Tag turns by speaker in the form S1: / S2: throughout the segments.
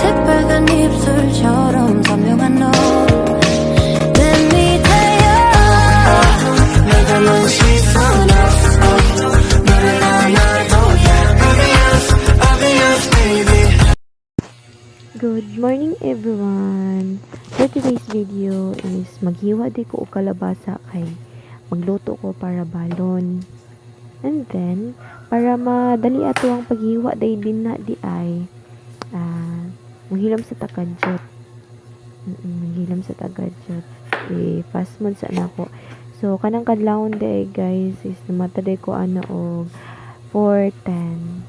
S1: 새빨간 입술처럼 선명한 너 내 밑에요 내가 넌 시선 없어 너를 하나도 obvious baby.
S2: Good morning everyone! For today's video is maghiwa di ko og kalabasa kay magluto ko para balon. And then, para madali ato ang paghiwa day din na di ay maghilam sa tagadyot. Maghilam sa tagadyot. Fast mode sa nako. So, kanang kadlawon day guys is namata day ko ana og 4:10.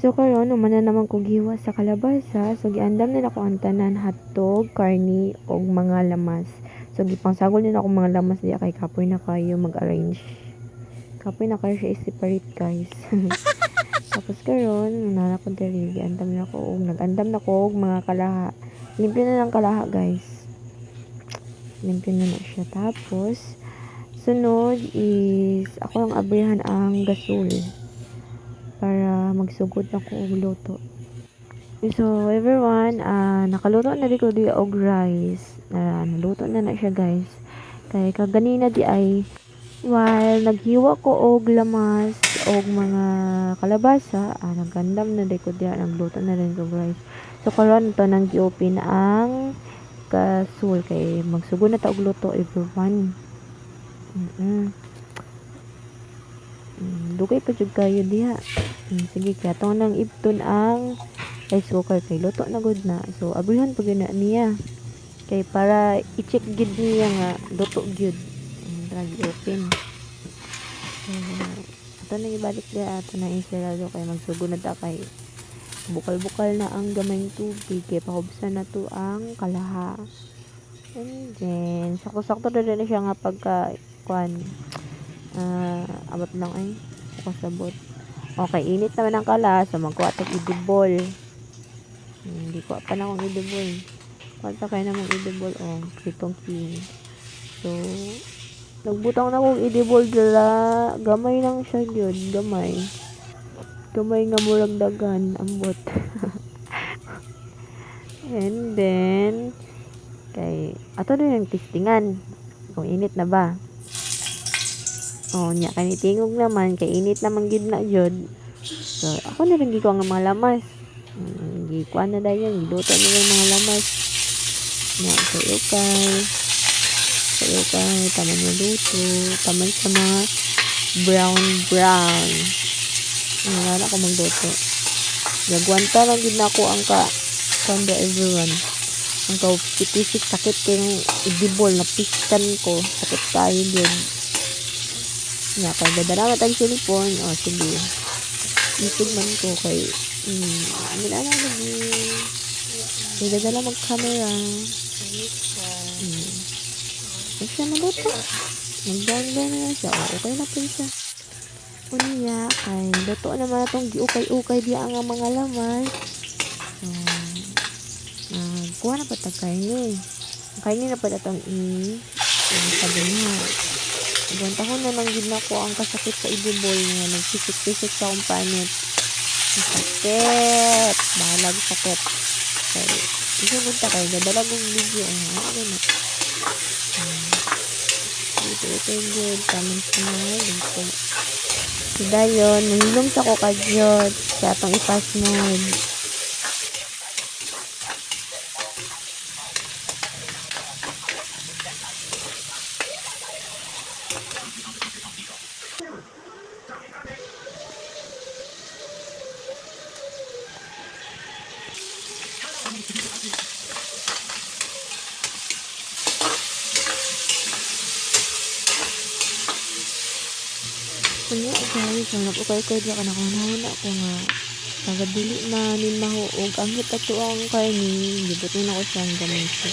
S2: So karon naman na naman kog hiwa sa kalabasa. So giandam na nako ang tanan hotdog, karni og mga lamas. So gipangsagol na ako mga lamas diya kay kapoy na kayo mag-arrange. Kapoy na kayo siya separate guys. Tapos karon nana ko diri giandam na ko og nagandam na ko og mga kalaha. Limpyo na lang kalaha guys. Limpyo na siya. Tapos sunod is ako ang abrihan ang gasol para magsugod na ko og luto. So everyone, nakaluto na di ko di og rice. Naluto na siya guys. Kay kaganina di ay while naghiwa ko og lamas og mga kalabasa, nagandam na di ko di nagluto na rin og rice. So karon to nang gi-open ang kasul kay magsugod na ta og luto everyone. Dugay pa jud kayo diha. Sige kaya to nang ibton ang rice cooker kay luto na gud na. So abrihan pag na niya. Kay para i-check gid niya nga luto gyud. Drag open. So ato na ibalik dia ato na instalado kay magsugod na ta kay bukal-bukal na ang gamayng tubig kay pakubsan na to ang kalaha. And then sakto-sakto na rin siya nga pagka abot lang ay kasabot. Okay, init naman ang kala. So, magkuha tag idibol. Hindi ko pa na akong idibol. Kuha kayo namang idibol. Kritong king. So, nagbutang na akong idibol dala. Gamay lang siya yun. Gamay. Gamay nga murag dagan. Ambot. And then, ato din yung testingan. Kung init na ba. Nya kanitingog naman kay init naman gid na jud. So ako na rin gikuha nga mga lamas. Gikuha na dayon giluto na yung mga lamas. Nya okay. Taman na luto, taman sa mga brown. Wala ko magluto. Gagwanta lang gid nako ang kanda everyone. Ang pisik sakit kay idibol na piskan ko. Sakit kayo din. Nga, kaya dadala ka tayong cellphone. Sige. Isig man ko kay nilala lagi. Kaya dadala mag-camera. Ay siya maluto. Mag-download na siya. Okay na po siya. Unya, kay luto naman itong giukay-ukay diya ang mga laman. Kuha na pa tagkain Kainin na pa itong sabi niya. Ganta ko na lang gid nako ang kasakit sa idibol nga nagpisik-pisik sa akong panit. Sakit. Balag sakit. Kaya, isugod ta kayo. Dadala kong video. Gano'n. Ito good. Tamang smile. Ito. So, dayon. Nahilong sa ko kadyot. Sa atong ipas mode. guys, so napukay-kay dyan ka na kung nahuna ko nga. Pagdili na nin mahuog. Ang hit ato ang karni, gibutin ako siyang gamay siya.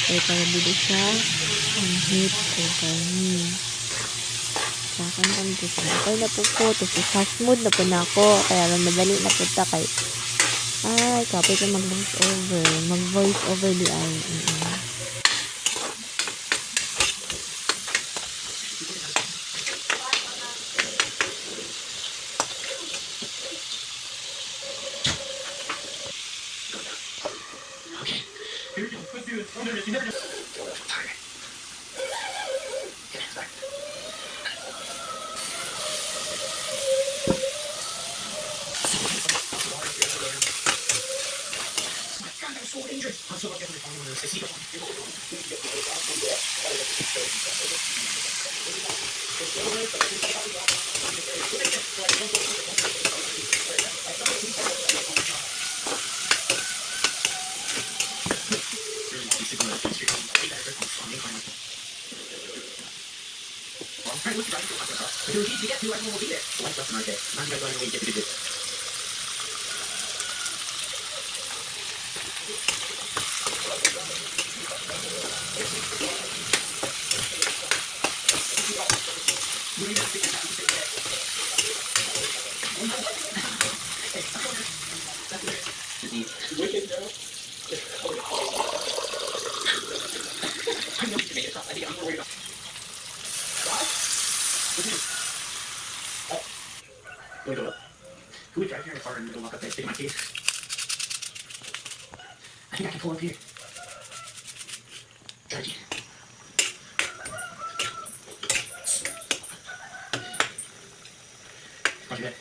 S2: Kaya pagdili siya, ang hit o karni. Sakan kami ko siya. Okay na po ko, tapos fast mood na po na ako. Kaya lang madali na po ta kay. Ay, kapit ka mag-voice over. Mag-voice over di ay.
S3: Who would drive here in a car and walk up there, take my keys? I think I can pull up here. Georgie. How's your day?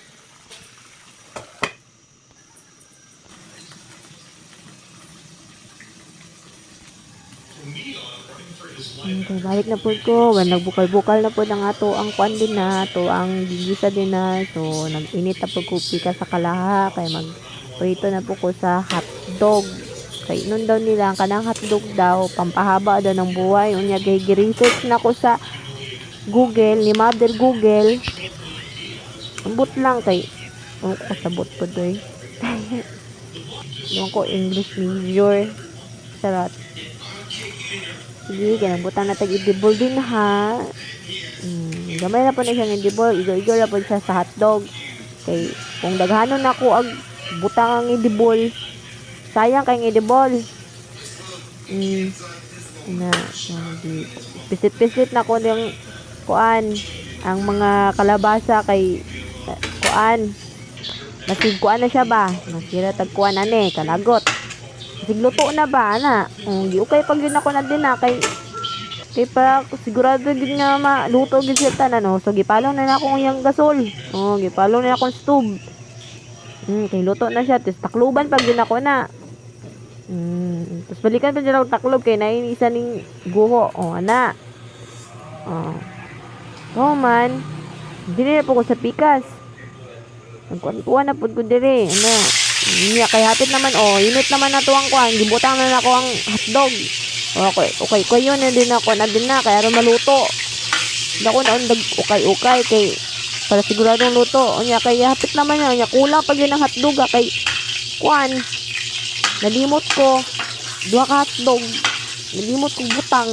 S2: Okay, balik na po ko. When nagbukal-bukal na po ng ato ang kwan din na, to ang gigisa din na. So, nag-init na po ko pika sa kalaha. Kaya mag-prito na po ko sa hotdog. Kaya nun daw nila, ang kanang hotdog daw, pampahaba daw ng buhay. Unya, research na ko sa Google, ni Mother Google. Ang but lang kay, ano ko kasabot po doy. Yung ko English major. Sarat. Sige, kinabutan na tag-idibol din ha. Gamay na po na siyang idibol. Igo-igo na po siya sa hotdog. Kay, kung daghanon na ko ang butang ang idibol, sayang kayong idibol. Pisit-pisit na ko yung kuan, ang mga kalabasa kay kuan. Nasig kuan na siya ba? Nasira tagkuan ane, kalagot. Sigluto na ba ana? Giukay pag yun ako na din na kay para sigurado din nga maluto gid siya tanan no. So gipalong na ako yung gasol. Gipalong na akong stove. Kay luto na siya, tapos takluban pag yun ako na. Tapos balikan pa dyan ako taklob kay nainisa ning guho. Ana. Man. Dili na po ko sa pikas. Nagkuan na po ko diri. Ano? Niya kay hapit naman init naman na tuwang kuan, gibutang na ako ang hotdog. Okay, ko yun na din ako na din na kaya ron maluto. Dako na undag ukay kay para siguradong luto. Unya kay hapit naman niya kulang pag yun ang hotdog kay kuan. Nalimot ko duha ka hotdog. Nalimot ko butang.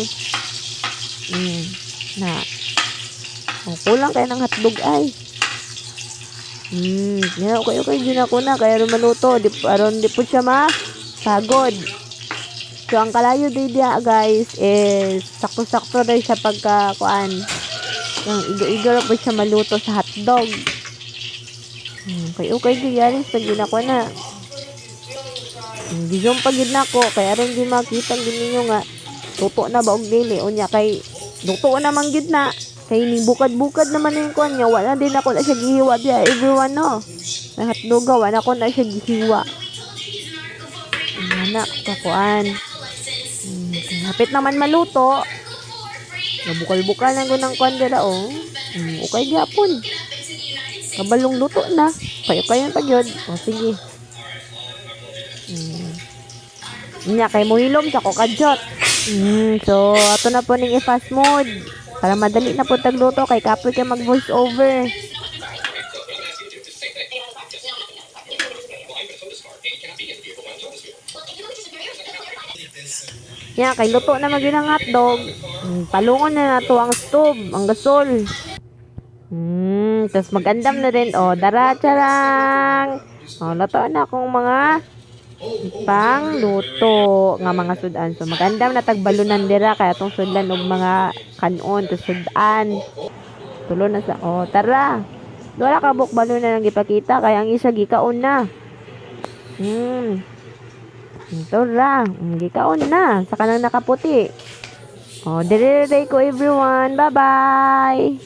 S2: Kulang kay ng hotdog ay. Okay, din ako na. Kaya rin maluto. Aron di po siya masagod. So, ang kalayo dia guys, is sakto-sakto rin siya pagka, kuan. Yung igo-igo po siya maluto sa hotdog. Okay, giyaris. Pagin ako na. Gizong pagin na ko. Kaya rin di makita ninyo nga. Luto na ba og dili? Unya kay, luto naman gid na. Kaya ning bukad-bukad naman yung kuan niya. Wala din ako na siya gihiwa diya. Everyone no. May hotdog wala ako na siya gihiwa. Anak, kakuan. Hapit naman maluto. Nabukal-bukal lang ng kuan dira Okay gyapon. Kabalong luto na. Kayo pag yun. Sige. Nya kay mo hilom sa kokadjot. So, ato na po ning i-fast mode. Para madali na po tagluto kay kapoy kay mag voice over. Yan, kay luto na magyud ang hotdog. Palungon na nato ang stove, ang gasol. Tapos magandam na rin. O, dara, charang. O, luto na akong mga pang luto nga mga sudan. So, magandam na tagbalunan dira. Kaya itong sudlan og mga kanon. Tapos sudan. Tulo na sa, o, tara. Wala ka buk balon na lang ipakita. Kaya ang isa gikaon na. Ito ra. Gikaon na. Sa kanang nakaputi. O, dire ko everyone. Bye-bye.